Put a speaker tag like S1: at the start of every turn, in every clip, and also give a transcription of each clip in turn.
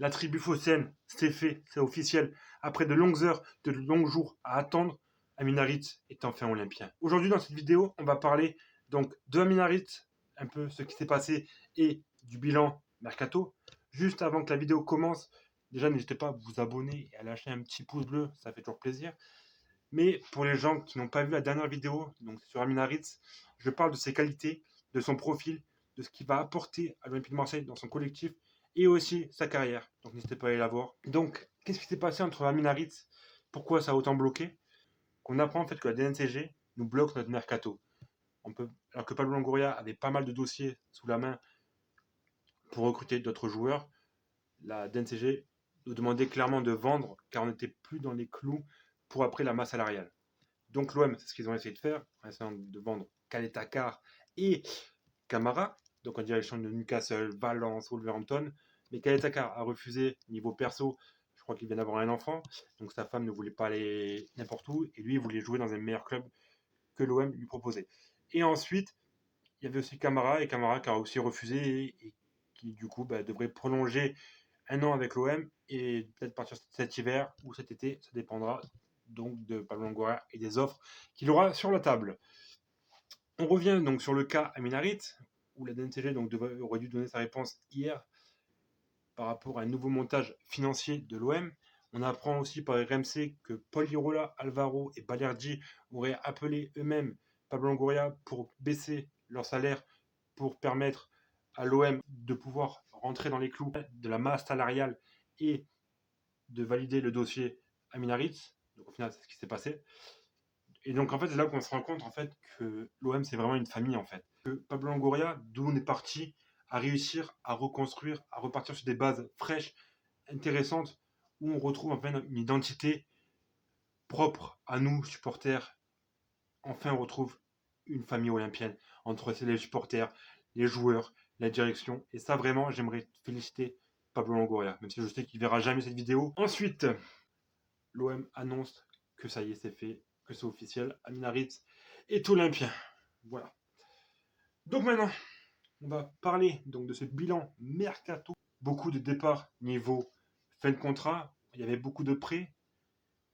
S1: La tribu phocéenne, c'est fait, c'est officiel. Après de longues heures, de longs jours à attendre, Amin Harit est enfin olympien. Aujourd'hui, dans cette vidéo, on va parler donc de Amin Harit, un peu ce qui s'est passé et du bilan mercato. Juste avant que la vidéo commence, déjà n'hésitez pas à vous abonner et à lâcher un petit pouce bleu, ça fait toujours plaisir. Mais pour les gens qui n'ont pas vu la dernière vidéo, donc sur Amin Harit, je parle de ses qualités, de son profil, de ce qu'il va apporter à l'Olympique de Marseille dans son collectif et aussi sa carrière. Donc n'hésitez pas à aller la voir. Donc, qu'est-ce qui s'est passé entre Amin Harit? Pourquoi ça a autant bloqué? Qu'on apprend en fait que la DNCG nous bloque notre mercato. Alors que Pablo Longoria avait pas mal de dossiers sous la main pour recruter d'autres joueurs, la DNCG nous demandait clairement de vendre car on n'était plus dans les clous pour après la masse salariale. Donc l'OM, c'est ce qu'ils ont essayé de faire, en essayant de vendre Khaled Takar et Camara, donc en direction de Newcastle, Valence, Wolverhampton. Mais Khaled Takar a refusé niveau perso. Je crois qu'il vient d'avoir un enfant, donc sa femme ne voulait pas aller n'importe où, et lui il voulait jouer dans un meilleur club que l'OM lui proposait. Et ensuite, il y avait aussi Camara, et Camara qui a aussi refusé, et qui du coup devrait prolonger un an avec l'OM, et peut-être partir cet hiver ou cet été, ça dépendra donc de Pablo Longoria et des offres qu'il aura sur la table. On revient donc sur le cas Amin Harit, où la DNCG donc aurait dû donner sa réponse hier par rapport à un nouveau montage financier de l'OM. On apprend aussi par RMC que Paul Lirola, Alvaro et Balerdi auraient appelé eux-mêmes Pablo Longoria pour baisser leur salaire pour permettre à l'OM de pouvoir rentrer dans les clous de la masse salariale et de valider le dossier Amin Harit. Donc au final, c'est ce qui s'est passé. Et donc en fait, c'est là qu'on se rend compte en fait que l'OM c'est vraiment une famille en fait. Que Pablo Longoria, d'où on est parti, à réussir à reconstruire, à repartir sur des bases fraîches, intéressantes, où on retrouve enfin une identité propre à nous, supporters. Enfin, on retrouve une famille olympienne entre les supporters, les joueurs, la direction. Et ça, vraiment, j'aimerais féliciter Pablo Longoria, même si je sais qu'il verra jamais cette vidéo. Ensuite, l'OM annonce que ça y est, c'est fait, que c'est officiel. Amin Harit est olympien. Voilà. Donc maintenant, on va parler donc de ce bilan mercato. Beaucoup de départs niveau fin de contrat. Il y avait beaucoup de prêts.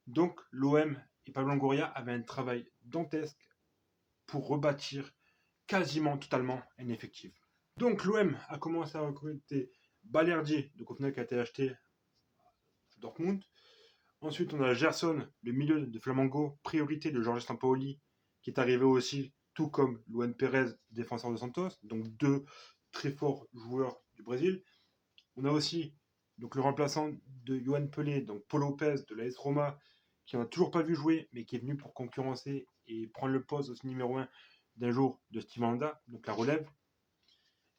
S1: Donc l'OM et Pablo Longoria avaient un travail dantesque pour rebâtir quasiment totalement un effectif. Donc l'OM a commencé à recruter Balerdi, donc au final qui a été acheté à Dortmund. Ensuite, on a Gerson, le milieu de Flamengo, priorité de Jorge Sampaoli, qui est arrivé aussi, tout comme Luan Pérez, défenseur de Santos, donc deux très forts joueurs du Brésil. On a aussi donc, le remplaçant de Yohan Pelé, donc Paul Lopez de l'AS Roma, qui n'a toujours pas vu jouer, mais qui est venu pour concurrencer et prendre le poste aussi numéro 1 d'un jour de Steve Mandanda, donc la relève.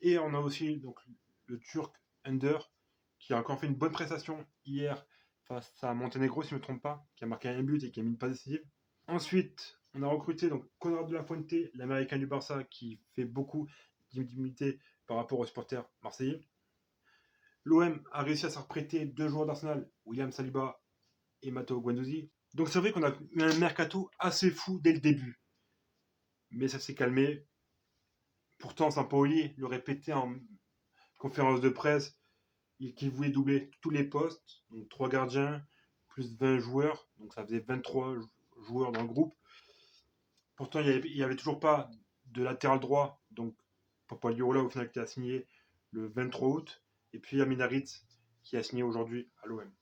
S1: Et on a aussi donc, le Turc Under, qui a encore fait une bonne prestation hier face à Montenegro, si je ne me trompe pas, qui a marqué un but et qui a mis une passe décisive. Ensuite, on a recruté donc Conrad de la Fuente, l'américain du Barça, qui fait beaucoup d'immunité par rapport aux supporters marseillais. L'OM a réussi à se reprêter deux joueurs d'Arsenal, William Saliba et Matteo Guendouzi. Donc c'est vrai qu'on a eu un mercato assez fou dès le début. Mais ça s'est calmé. Pourtant, Sampaoli le répétait en conférence de presse qu'il voulait doubler tous les postes, donc 3 gardiens, plus 20 joueurs, donc ça faisait 23 joueurs dans le groupe. Pourtant, il n'y avait toujours pas de latéral droit, donc Papa Lirola au final qui a signé le 23 août, et puis Amin Harit qui a signé aujourd'hui à l'OM.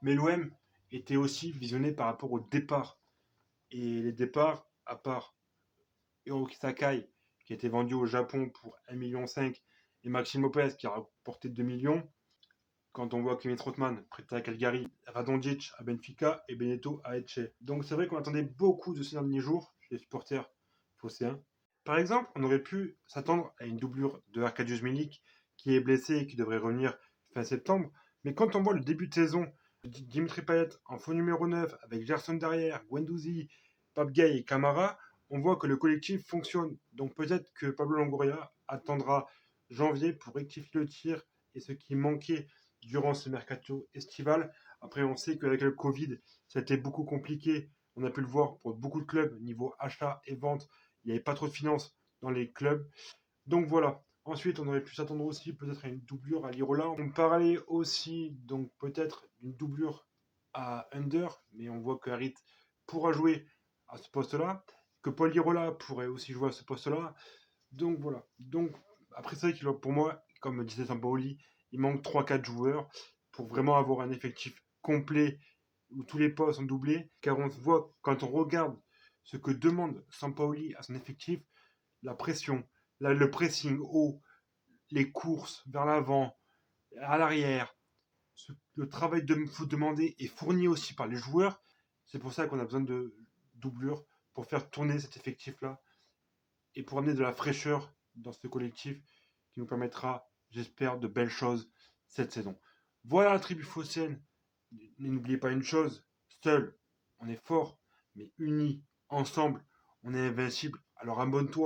S1: Mais l'OM était aussi visionné par rapport au départ. Et les départs, à part Hiroki Sakai, qui a été vendu au Japon pour 1,5 million, et Maxime Lopez, qui a rapporté 2 millions, quand on voit Kevin Strootman prêté à Calgary, Radonjic à Benfica et Benedetto à Elche. Donc c'est vrai qu'on attendait beaucoup de ces derniers jours chez les supporters phocéens. Par exemple, on aurait pu s'attendre à une doublure de Arkadiusz Milik, qui est blessé et qui devrait revenir fin septembre. Mais quand on voit le début de saison, Dimitri Payet en faux numéro 9, avec Gerson derrière, Guendouzi, Pape Gay et Camara, on voit que le collectif fonctionne. Donc peut-être que Pablo Longoria attendra janvier pour rectifier le tir et ce qui manquait durant ce mercato estival. Après, on sait qu'avec le Covid, ça a été beaucoup compliqué. On a pu le voir pour beaucoup de clubs, niveau achat et vente. Il n'y avait pas trop de finances dans les clubs. Donc voilà. Ensuite, on aurait pu s'attendre aussi peut-être à une doublure à Lirola. On parlait aussi donc peut-être d'une doublure à Under, mais on voit que Harit pourra jouer à ce poste-là, que Paul Lirola pourrait aussi jouer à ce poste-là. Donc voilà. Donc après ça, pour moi, comme disait Sampaoli, il manque 3-4 joueurs pour vraiment avoir un effectif complet où tous les postes sont doublés. Car on voit, quand on regarde ce que demande Sampaoli à son effectif, la pression, le pressing haut, les courses vers l'avant, à l'arrière, le travail demandé est fourni aussi par les joueurs. C'est pour ça qu'on a besoin de doublure pour faire tourner cet effectif-là et pour amener de la fraîcheur dans ce collectif qui nous permettra, j'espère, de belles choses cette saison. Voilà la tribu phocéenne. N'oubliez pas une chose, seul, on est fort, mais unis, ensemble, on est invincible. Alors abonne-toi.